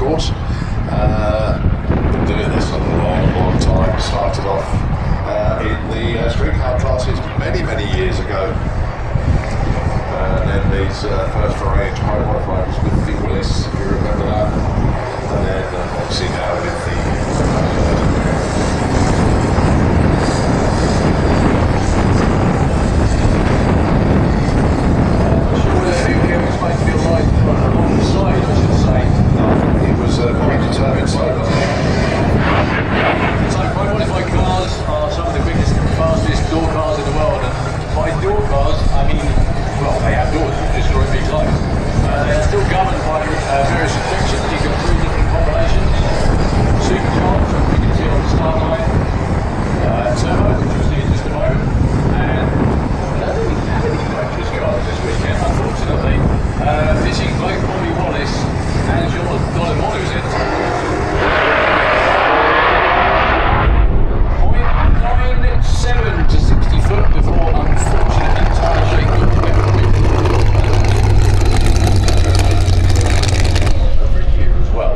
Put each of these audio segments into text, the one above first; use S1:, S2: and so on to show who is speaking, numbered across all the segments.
S1: course. Been doing this a long time. Started off in the street car classes many years ago. And then these first foray into high modified was with Vic Willis, if you remember that. And then obviously now with the quite determined so.
S2: So high modified cars are some of the quickest and fastest door cars in the world, and by door cars I mean, well, they have doors which destroy big lives. They are still governed by various restrictions. You've got 3 different combinations: supercharged, you can see on the start line, turbo, which you'll see in just a moment, and I don't think we have any nitrous cars this weekend, unfortunately. Fishing bloke Bobby Wallace and John Dolemon, who's in 0.97 to 60 foot before unfortunately tire shake got to over a year as well.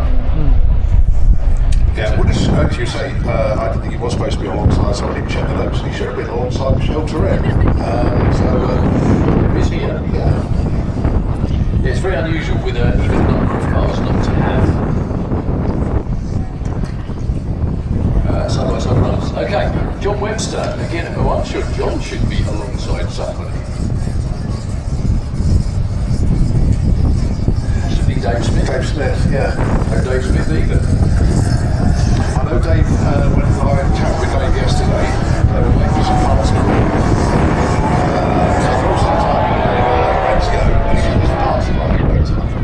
S1: Yeah, what did you say? I didn't think he was supposed to be alongside somebody. Check the notes, he should have been alongside Michelle Turenne.
S2: Is he?
S1: Yeah.
S2: It's very unusual with even a number of cars not to have side-by-side runners. Okay, John Webster, again, I'm sure John should be alongside somebody. Should be Dave Smith.
S1: Dave Smith, yeah.
S2: No Dave Smith either.
S1: I know Dave, when I chatted with Dave yesterday, they were waiting for some parts to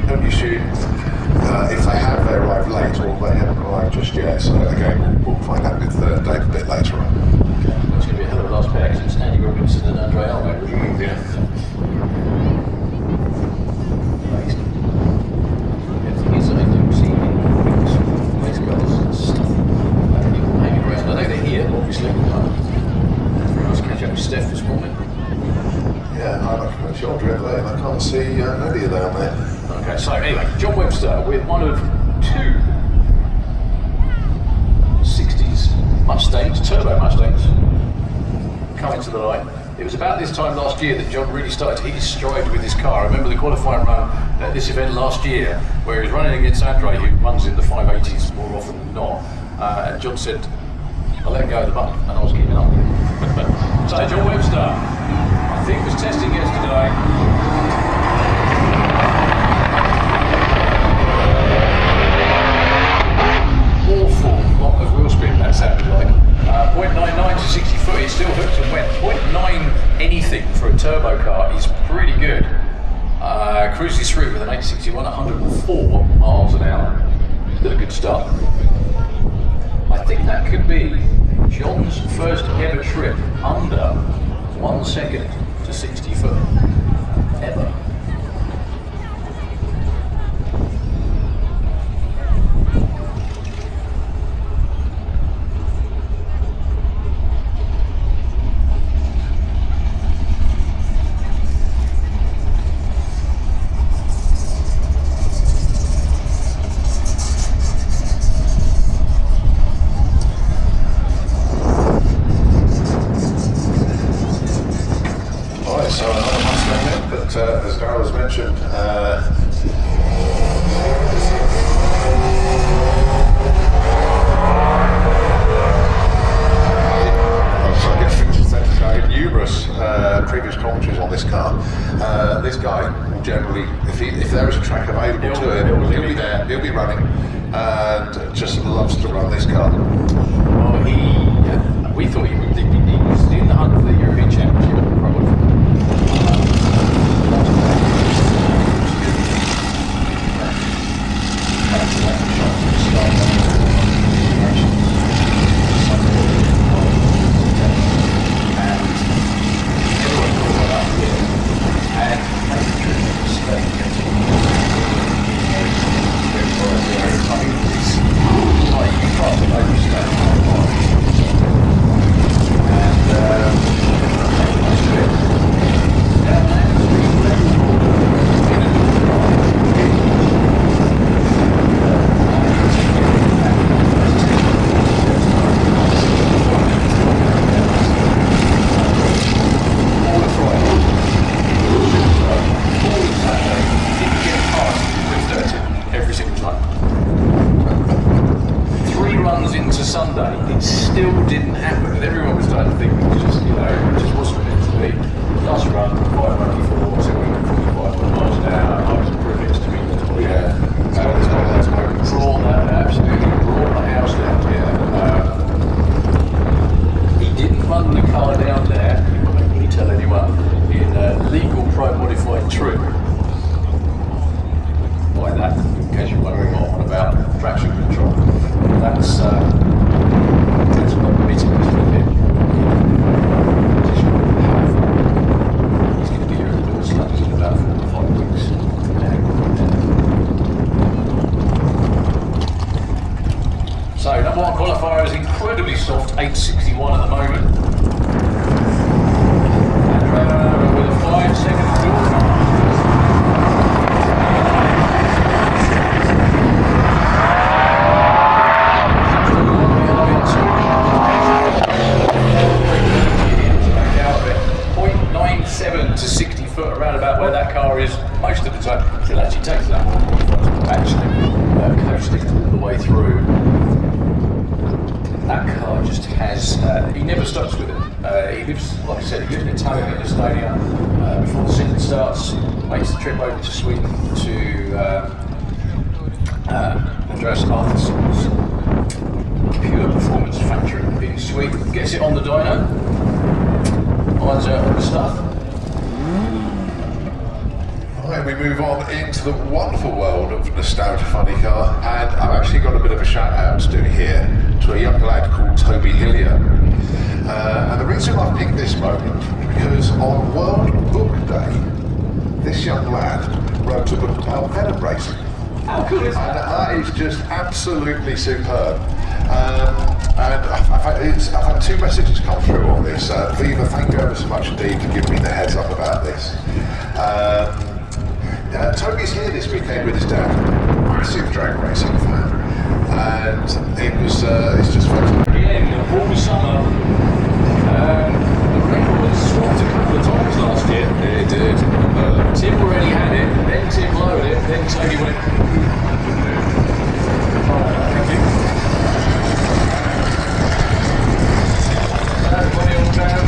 S1: don't assume if they have, they arrived late or they haven't arrived just yet. So again, we'll find out with Dave a bit later on.
S2: Okay, it's going to be a hell of a last pair because it's Andy Robinson and Andre Almo.
S1: Yeah.
S2: The thing is, I don't see race cars and stuff hanging around. I know they're here, obviously. Very nice catch up with Steph this morning.
S1: Yeah, I'm not sure there, and I can't see Nadia down there.
S2: Okay, so anyway, John Webster with one of 2 60s Mustangs, turbo Mustangs, coming to the line. It was about this time last year that John really started to hit his stride with his car. I remember the qualifying run at this event last year where he was running against Andre, who runs in the 580s more often than not. And John said, I let go of the button, and I was keeping up. So John Webster, I think was testing yesterday. Awful lot of wheel spin that sounded like. 0.99 to 60 foot, he still hooked and went. 0.9 anything for a turbo car is pretty good. Cruises through with an 861 at 104 miles an hour. Still a good start. I think that could be John's first ever trip under 1 second to 60 foot. Ever.
S1: So another Mustang then, but as Darryl has mentioned, numerous previous commentaries on this car. This guy generally, if there is a track available to him, he'll be there, he'll be running, and just loves to run this car.
S2: Well, we thought he was in the hunt for the European Championship, probably. Sunday, it still didn't happen, and everyone was starting to think it was just, it just wasn't meant to be. Last run, 594, 245 miles an hour. I was privileged to be there.
S1: Yeah.
S2: Absolutely brought the house down. He didn't run the car down there, he wouldn't really tell anyone, in legal pro modified trim. By that, in case you're wondering what I'm on about, traction control. That's not permitted with him. He's going to be here at the door slabs in about 4 or 5 weeks. So, number one qualifier is incredibly soft, 861 at the moment. And with a 5-second door. To 60 foot, around about where that car is most of the time. It actually takes that one actually coasting all the way through. That car just has, he never stops with it. He lives, like I said, he lives in Italian in Estonia. Before the season starts, makes the trip over to Sweden to Andreas Arthursson's Pure Performance Factory in Sweden. Gets it on the dyno, irons out all the stuff.
S1: Right, we move on into the wonderful world of Nostalgia Funny Car, and I've actually got a bit of a shout out to do here to a young lad called Toby Hillier. And the reason I picked this moment, because on World Book Day, this young lad wrote a book about venom racing.
S2: How cool is that?
S1: And that is just absolutely superb. And I've had 2 messages come through on this. Viva, thank you ever so much indeed for giving me the heads up about this. Toby's here this weekend with his dad, massive drag racing fan, and it's just fantastic.
S2: Again, the warm summer, the record was swapped a couple of times last year.
S1: It did.
S2: Tim already had it, then Tim lowered it, then Toby went. Thank you. Everybody all down.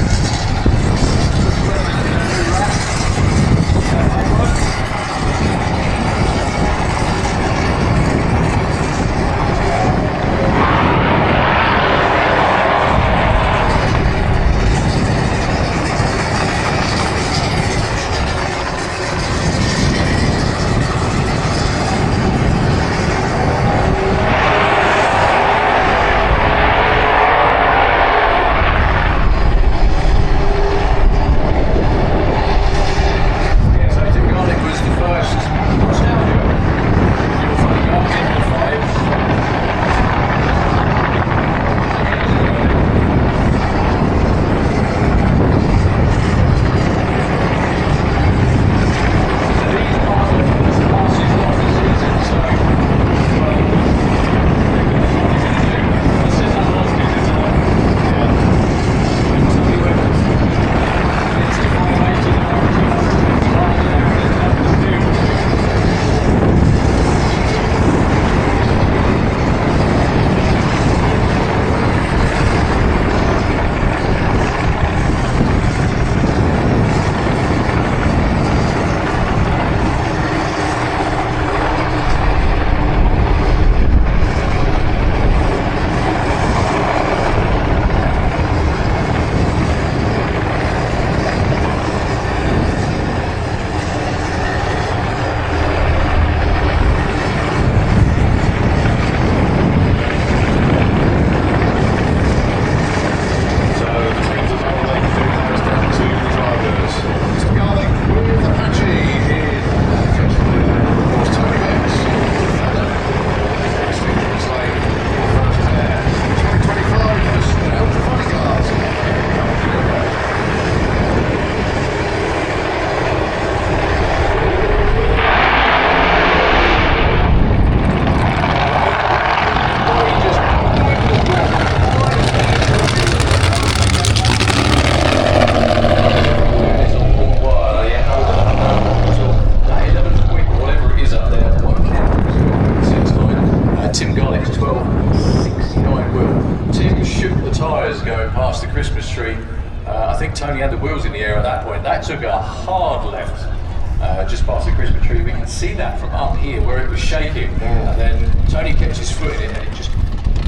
S2: just past the Christmas tree. We can see that from up here where it was shaking, and then Tony kept his foot in it and it just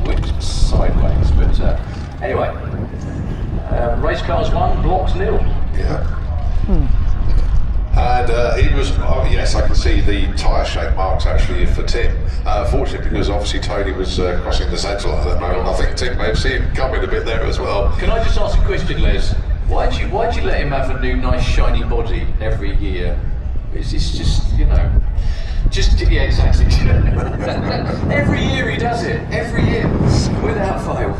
S2: whipped sideways. But anyway, race cars 1, blocks 0.
S1: Yeah. And he was, yes, I can see the tyre shape marks actually for Tim. Fortunately, because obviously Tony was crossing the centre line at that moment. I think Tim may have seen him coming a bit there as well.
S2: Can I just ask a question, Les? Why'd you let him have a new nice shiny body every year? It's just, you know, yeah, exactly. Every year he does it, every year, without fail.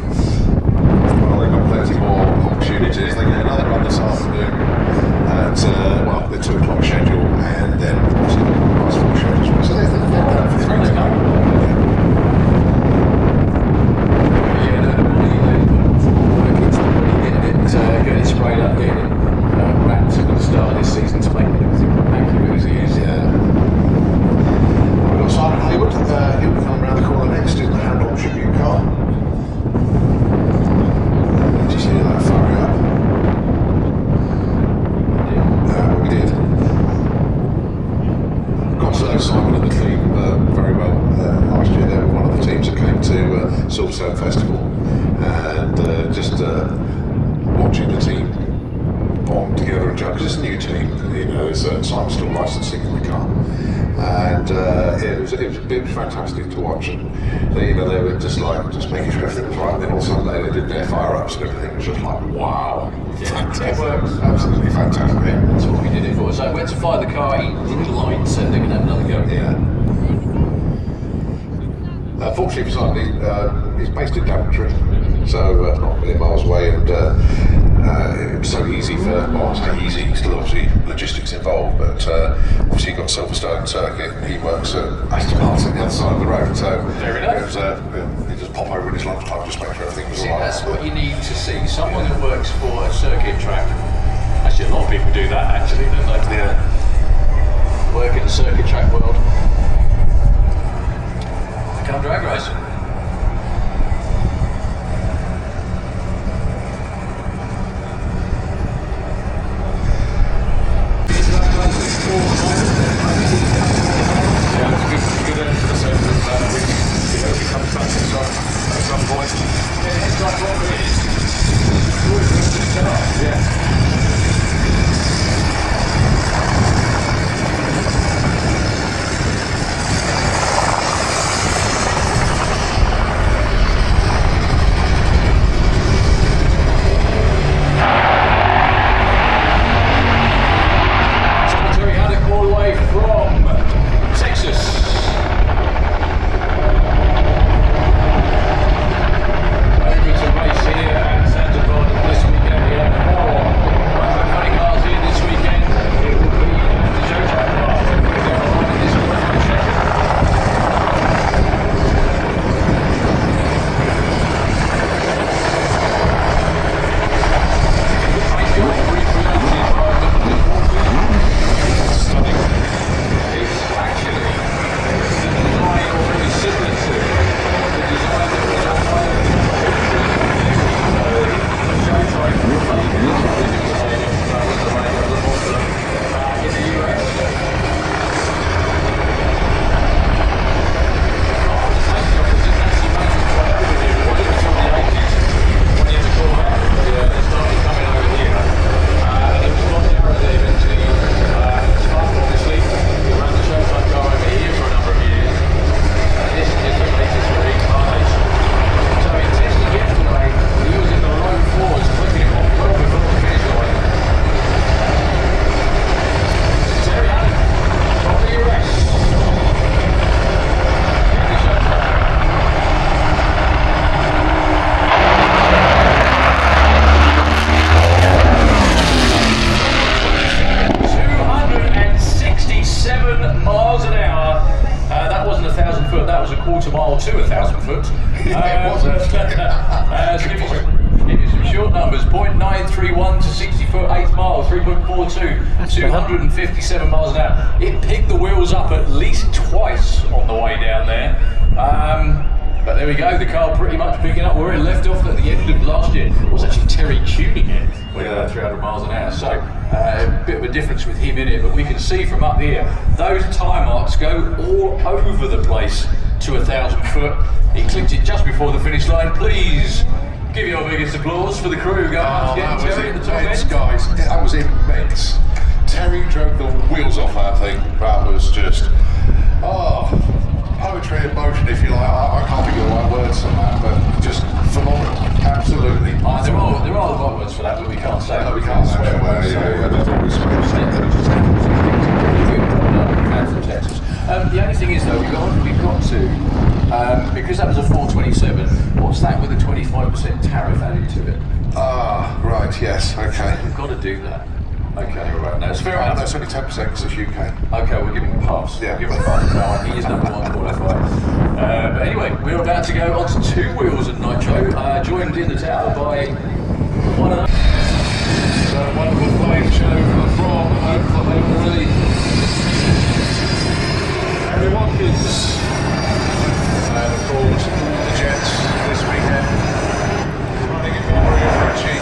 S1: Well, they've got plenty more opportunities. They get another run this afternoon at, well, the 2 o'clock schedule, and then obviously the last 4 schedules. So they're going for 3 to go.
S2: Yeah, no, the body, getting it sprayed up, getting it wrapped at the start of this season to make everything accurate as it is.
S1: Yeah. We've got Simon Hayward. He'll come around the corner next in the Handball tribute car. Just hear that fire up. We did. Got to know Simon and the team very well. Last year they were one of the teams that came to Silverstone Festival, and just watching the team bond together and because it's a new team, you know, Simon's still licensing in the car, and it was fantastic to watch, and they were just making sure everything was right. And then all Sunday they did their fire ups and everything. It was just like, wow, fantastic. It works. Absolutely fantastic.
S2: That's what we did it for. So I went to fire the car, he didn't light, so they're going to have another go.
S1: Yeah. Fortunately for Simon, he's based in Daventry, so not a million miles away, and it was so easy for, well, I say easy, still obviously logistics involved, but obviously you've got Silverstone Circuit, and he works at Aston Martin on the other side of the road, so it was, he just pop over in his lunchtime, just make sure everything was alright.
S2: That's what you need to see, someone that works for a circuit track. Actually, a lot of people do that, actually, don't they?
S1: Yeah.
S2: Work in the circuit track world. Come drag race. numbers, 0.931 to 60 foot 8 miles, 3.42, 257 miles an hour. It picked the wheels up at least twice on the way down there. But there we go, the car pretty much picking up where it left off at the end of last year. It was actually Terry tuning it with 300 miles an hour. So A bit of a difference with him in it, but we can see from up here, those tyre marks go all over the place to 1,000 foot. He clicked it just before the finish line. Please give your biggest applause for the crew going up
S1: that
S2: again.
S1: was
S2: Terry at the top
S1: immense,
S2: end.
S1: guys. That was immense. Terry drove the wheels off that thing. That was just, poetry in motion, if you like. I can't think of the right words on that, but just phenomenal. Absolutely.
S2: There are the right words for that, but we can't say
S1: No,
S2: it.
S1: we can't say it. Well, yeah, that's what we're supposed to
S2: From Texas. The only thing is though, we've got to, because that was a 427, what's that with a 25% tariff added to it?
S1: Right, yes, okay.
S2: We've got to do that. Okay, right. No, it's fair enough.
S1: That's only 10% because it's UK.
S2: Okay, we'll give him a pass.
S1: Yeah.
S2: We'll give him a pass. No, he is number one qualified. But anyway, we're about to go onto two wheels at Nitro, joined in the tower by one of them. So a wonderful flame show from Oklahoma. Harry Watkins.
S1: And of course, the Jets this weekend running in Mario Ritchie.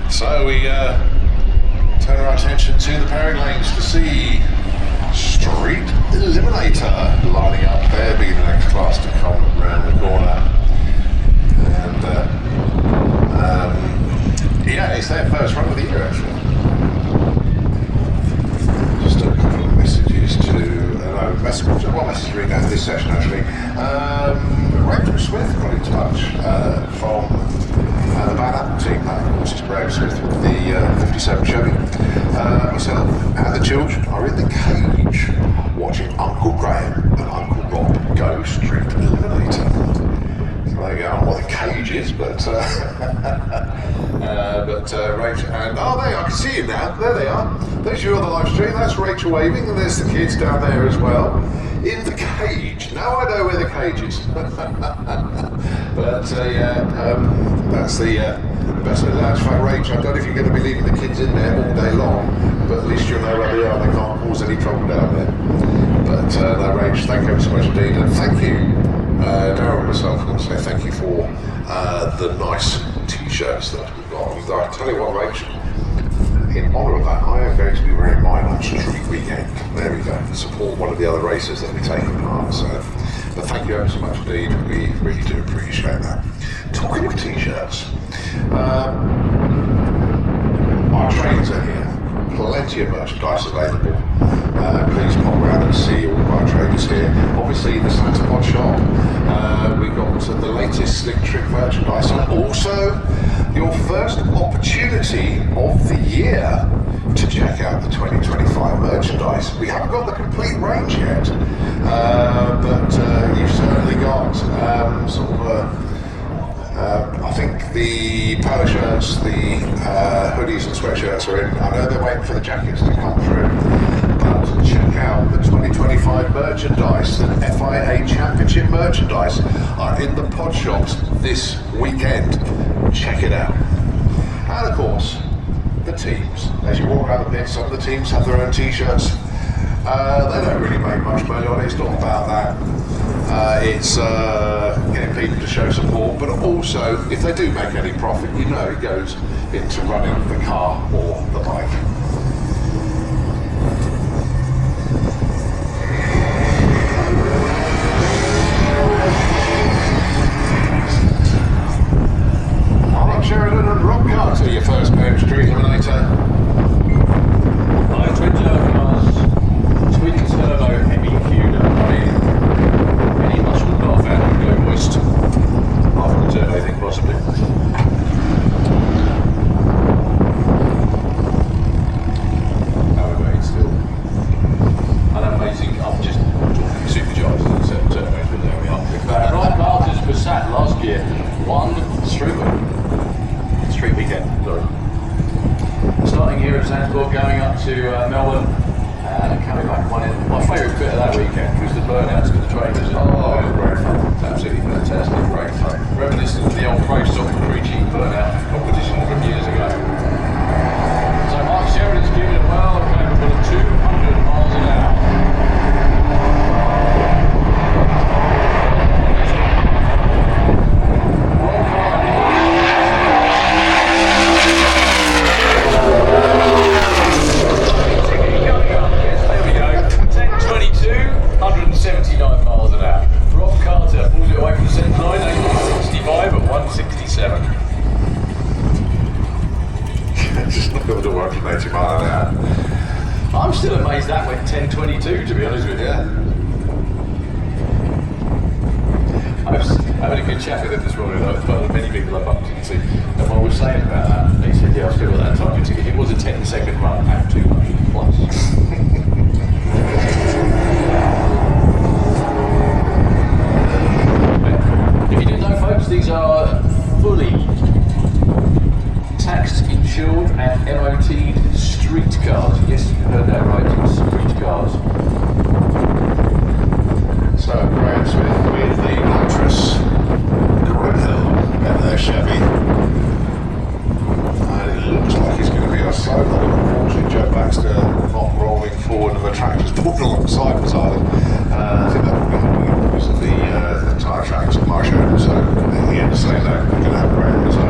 S1: So we turn our attention to the pairing lanes to see Street Eliminator lining up there, being the next class to come around the corner. And yeah, it's their first run of the year actually. Just a couple of messages to one message reading out of this session actually. Rachel Smith got in touch from the Bad Apple team. That of course is Graham Smith with the 57 Chevy. Myself and the children are in the cage watching Uncle Graham and Uncle Rob go Street Eliminator. So there you go. I don't know what the cage is, but Rachel and there I can see you now. There they are. There's you on the live stream. That's Rachel waving, and there's the kids down there as well. In the cage. Now I know where the cage is. But that's the best of that's fine, Rach. I don't know if you're going to be leaving the kids in there all day long, but at least you'll know where they are. They can't cause any trouble down there. But no, Rach, thank you ever so much indeed, and thank you, Darryl and myself. I want to say thank you for the nice T-shirts that we've got. And I tell you what, Rach. In honour of that, I am going to be wearing mine on Street Weekend. There we go. Support one of the other races that we take part. So, but thank you ever so much indeed. We really do appreciate that. Talking of t-shirts, our trains are here. Plenty of merchandise available. Please pop around and see all of our traders here. Obviously, the Santa Pod shop. We've got the latest Slick Trick merchandise, and also your first opportunity of the year to check out the 2025 merchandise. We haven't got the complete range yet, but you've certainly got I think the polo shirts, the hoodies and sweatshirts are in. I know they're waiting for the jackets to come through, but check out the 2025 merchandise. The FIA Championship merchandise are in the pod shops this weekend. Check it out. And of course, the teams. As you walk around the pit, some of the teams have their own t-shirts. They don't really make much money on it. It's not about that. It's getting people to show support, but also, if they do make any profit, you know it goes into running the car or the bike. Mark Sheridan and Rob Carter, your first pair
S2: to Melbourne and coming back one in. My favourite bit of that weekend was the burnouts with the trainers.
S1: Oh, it was great fun.
S2: Absolutely fantastic, great fun. Reminiscent of the old Pro Stock Preaching burnout competition from years ago. So Mark Sheridan's giving it well, capable of 200 miles an hour. There we go, 10:22, 179 miles an hour. Rob Carter pulls it away from the centre line, 865 at 167.
S1: Just not able to work from 80 miles an hour.
S2: I'm still amazed that went 10:22, to be honest with you. I was having a good chat with him this morning. I was one of the many people I bumped into. And what I was saying about that, he said, yeah, I've still got that time. It was a 10-second run at 200 plus. If you didn't know, folks, these are fully taxed, insured and MOT'd street cars. Yes, you heard that right, street cars.
S1: So Graham Smith with the mattress, Grimhill and their Chevy. And it looks like it's going to be a slow one. Unfortunately, Joe Baxter not rolling forward and the tractor's pulled alongside beside him. I think that will be happening because of the tyre tracks at Marshall. So he had to say no, we're going to have Graham. So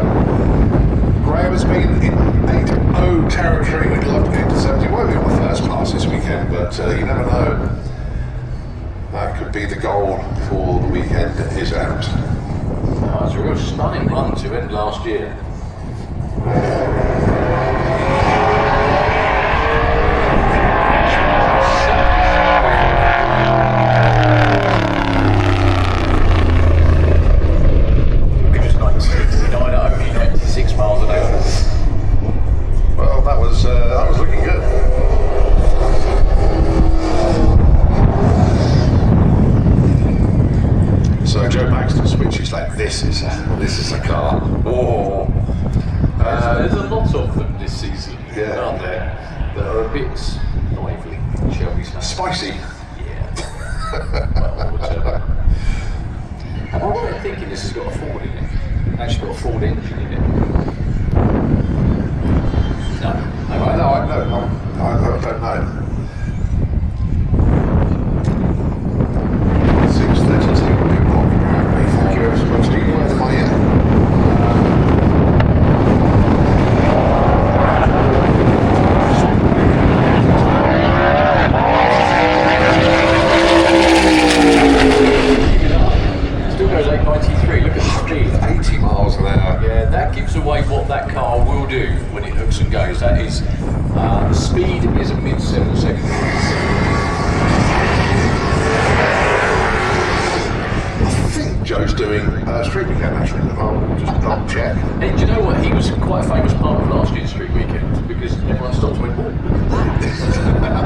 S1: Graham has been in 8-0 territory. We'd love to get to 70. Won't be on the first class this weekend, but you never know. That could be the goal for the weekend is out.
S2: Oh, it's a real stunning run to end last year. It was 99 at only 96 miles an hour.
S1: Well, that was looking good. So Joe Baxter switches like this is a car. Oh,
S2: There's a lot of them this season,
S1: Yeah.
S2: aren't there? That are a bit lively, shall we say?
S1: spicy.
S2: Yeah. Well, whatever. And what am I thinking? This has got a Ford in it. Actually got a Ford engine in it. No.
S1: I don't know. 6:32. Thank you ever so much. Where am I at?
S2: Still goes 893. Look at the speed.
S1: 80 miles an hour.
S2: Yeah, that gives away what that car will do when it hooks and goes. That is, speed is a mid 7 second.
S1: I think Joe's doing street weekend actually. I'll just double check.
S2: Hey, do you know what? He was quite a famous part of last year's street weekend because everyone stopped and went, oh, look at that.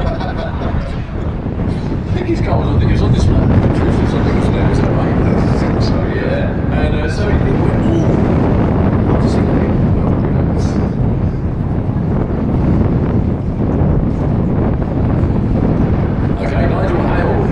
S2: I think his car was on display. Truth is, I think it was there, was that right?
S1: I think so,
S2: Yeah, and so he went, oh, I've seen that. Okay, Nigel Hale.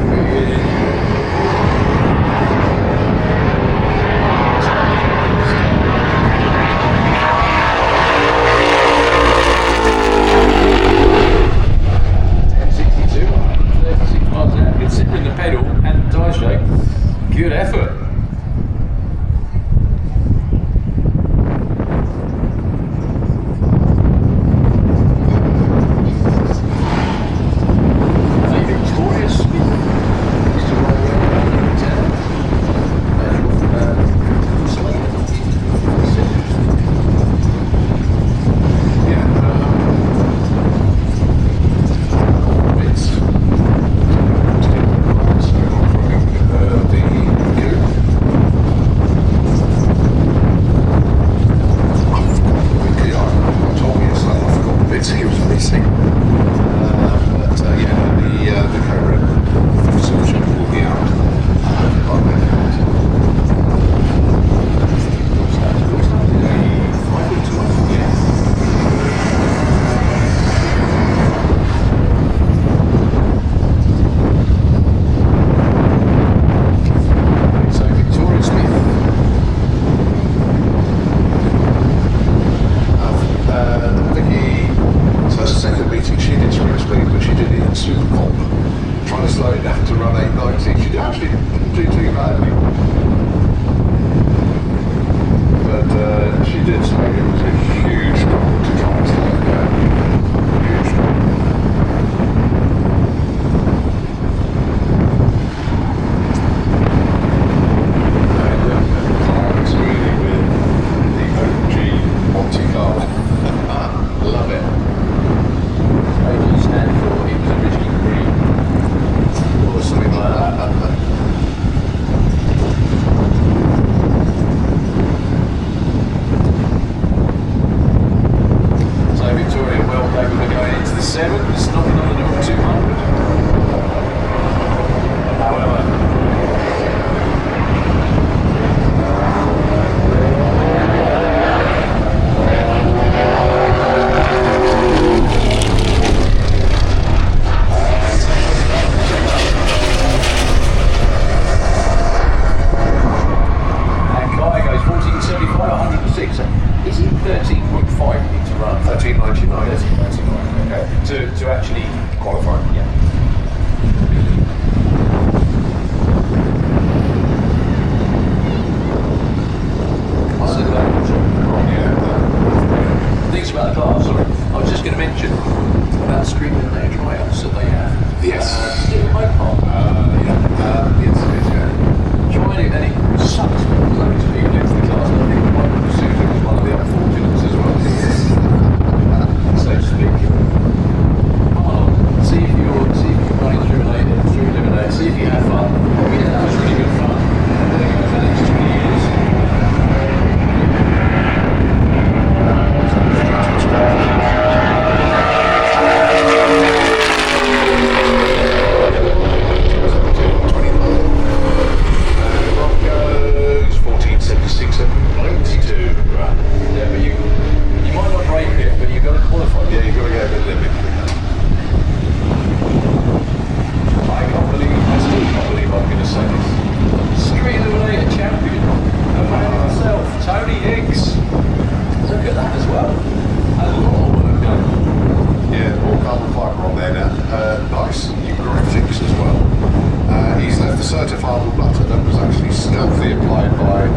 S2: It's knocking on the door of 200. However, and Kai goes 1475, 106. Is it 13.5 need to run?
S1: 13.99.
S2: 13.99. Okay. To actually
S1: Qualify.
S2: yeah. So
S1: Yeah.
S2: things about the car, sorry. I was just going to mention about Street Eliminator tryouts that they have.
S1: Yes.
S2: Still mobile.
S1: Yes, it is, yeah.
S2: Trying it, and it sucks loads of people into the class. And I think Michael D'Souza was one of the unfortunates as well. So to speak. Come on, see if you're running through Eliminator, see if you have fun. Yeah, that was really good fun. And there you go for the next 20 years.
S1: Broncos 1476 and 92. Right.
S2: Yeah, but you might not break it, but you've got to qualify.
S1: Yeah, you've got to get a bit limit.
S2: I still can't believe I'm going to say this. Street Eliminator champion, a man himself, Tony Hicks. Look at that as well. A lot of work done.
S1: Yeah, all carbon fibre on there now. Nice new graphics as well. He's left the certifiable butter that was actually stealthily applied by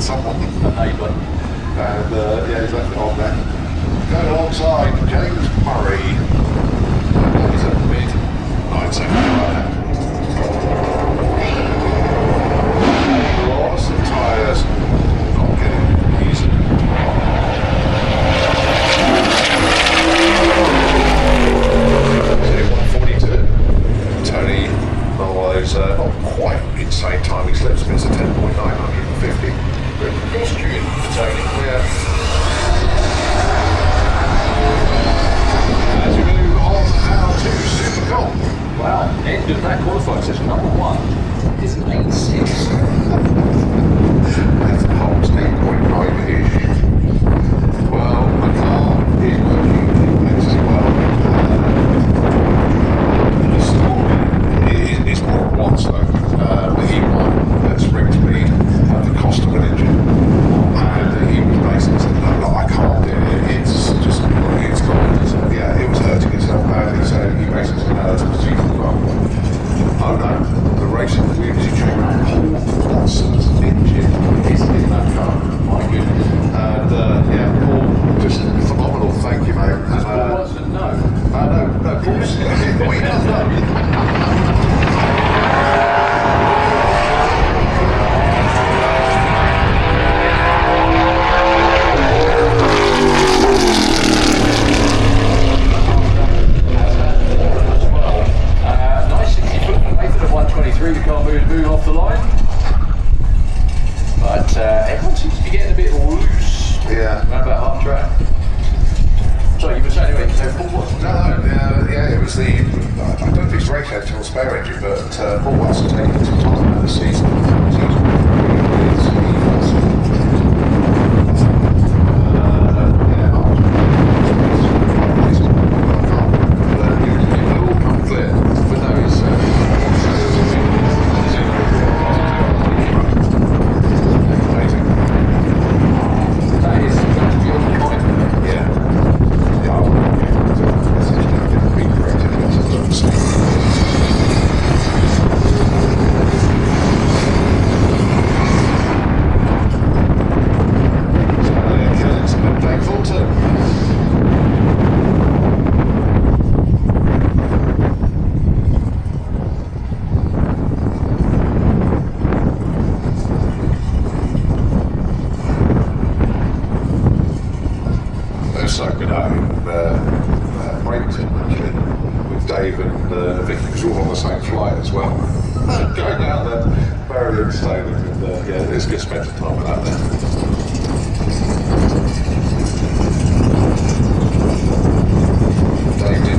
S1: someone.
S2: A neighbour.
S1: And yeah, he's left it on there. Going alongside James Murray. He's a mid 970 rider. Lots of tyres. Not getting easy. Tony, otherwise, not quite insane timing slips, but it's a 10.950.
S2: Pedestrian for Tony.
S1: Yeah. As we move on now to Supercom.
S2: Wow, end of that qualifying session. Number 1 is an 8.6.
S1: That holds 8.9-ish. Well, the car is working immensely well. The story is more at once though. The E1 at spring speed at the cost of an engine. And he was basically saying, no, I can't do it. It's just, it's gone. Yeah, it was hurting itself badly. So he basically said, no, that's a season well. Oh no, the racing community came out. Paul Watson's engine is in that car. My goodness. And yeah, Paul, just phenomenal. Thank you, mate.
S2: Paul Watson, no.
S1: No, Paul's he does know.
S2: Nice 60-foot method of 123. The car move off the line. But everyone seems to be getting a bit loose.
S1: Yeah.
S2: Around about half track. Sorry, you were saying anyway, Paul Watson?
S1: No, yeah, it was the, I don't know if it's race engine or spare engine, but Paul Watson taking some time out of the season.
S2: That is going to be on the point.
S1: Yeah. Yeah, I would have been corrected against the so good at Brampton actually with Dave and Vicky, because we're all on the same flight as well. Going out there, Marilyn staying and yeah, it's good spending time with that there. Dave did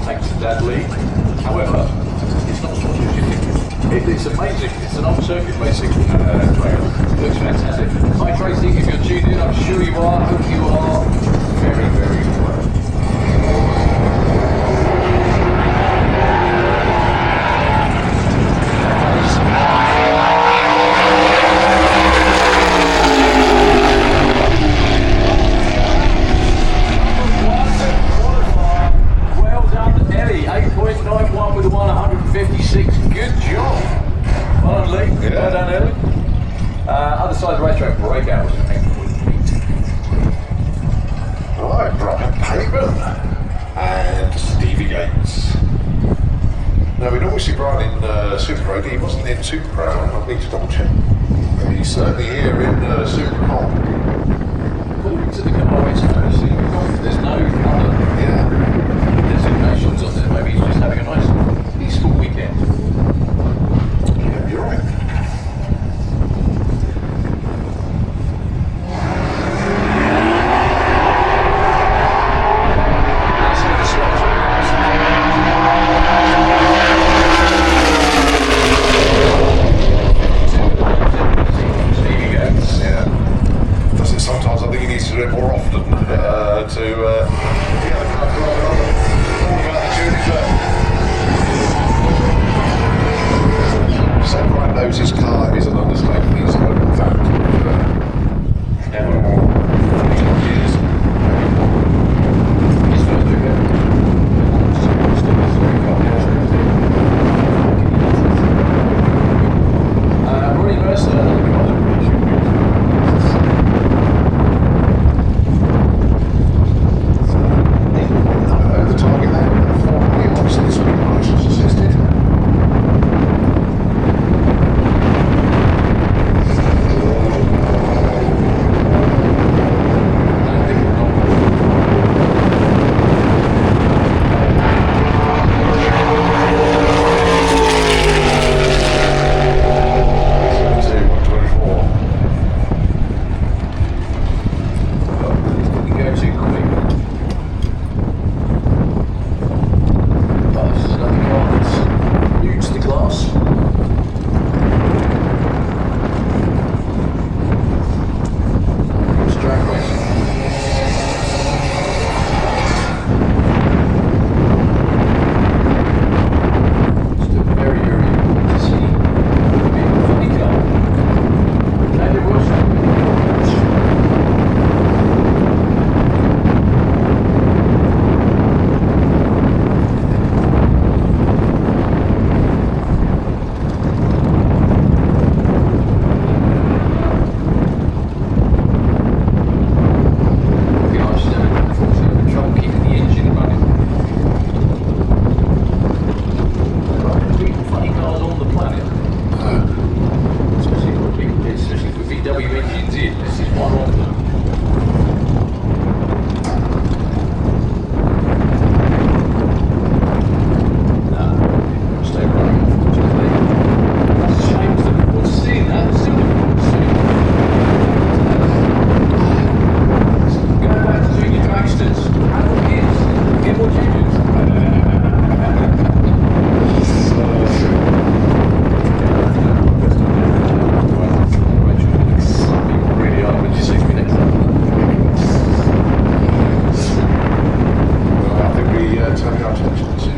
S2: takes that lead. However, it's not as much as you think. It's amazing. It's an old circuit racing trail. It looks fantastic. Hi Tracy, if you're tuned in, I'm sure you are. I hope you are very, very well. Well done, Ellie. 8.91 with the 156. Good job. Well done, Lee.
S1: Yeah.
S2: Well done, Ellie. Other side of the racetrack, breakout was 8.8.
S1: Right, Brian Payman and Stevie Gates. Now, we normally see Brian in Super Road. He wasn't in Super Pro. I need to double check. But he's certainly here in Super Comp.
S2: According to the car race notice, there's no other designations on there. Maybe he's just having a nice peaceful weekend.
S1: Yeah, you're right.
S2: Let's see the slots. Stevie Gates.
S1: Yeah. Does it sometimes? I think he needs to do it more often to yeah, the car driving on all about the journey. So Brian knows his car is an understatement. He's an open fact. Years.
S2: He's further ago. Ronnie Mercer, another car that we should
S1: The target there, 4 million watts this week, license assisted. Turning our attention to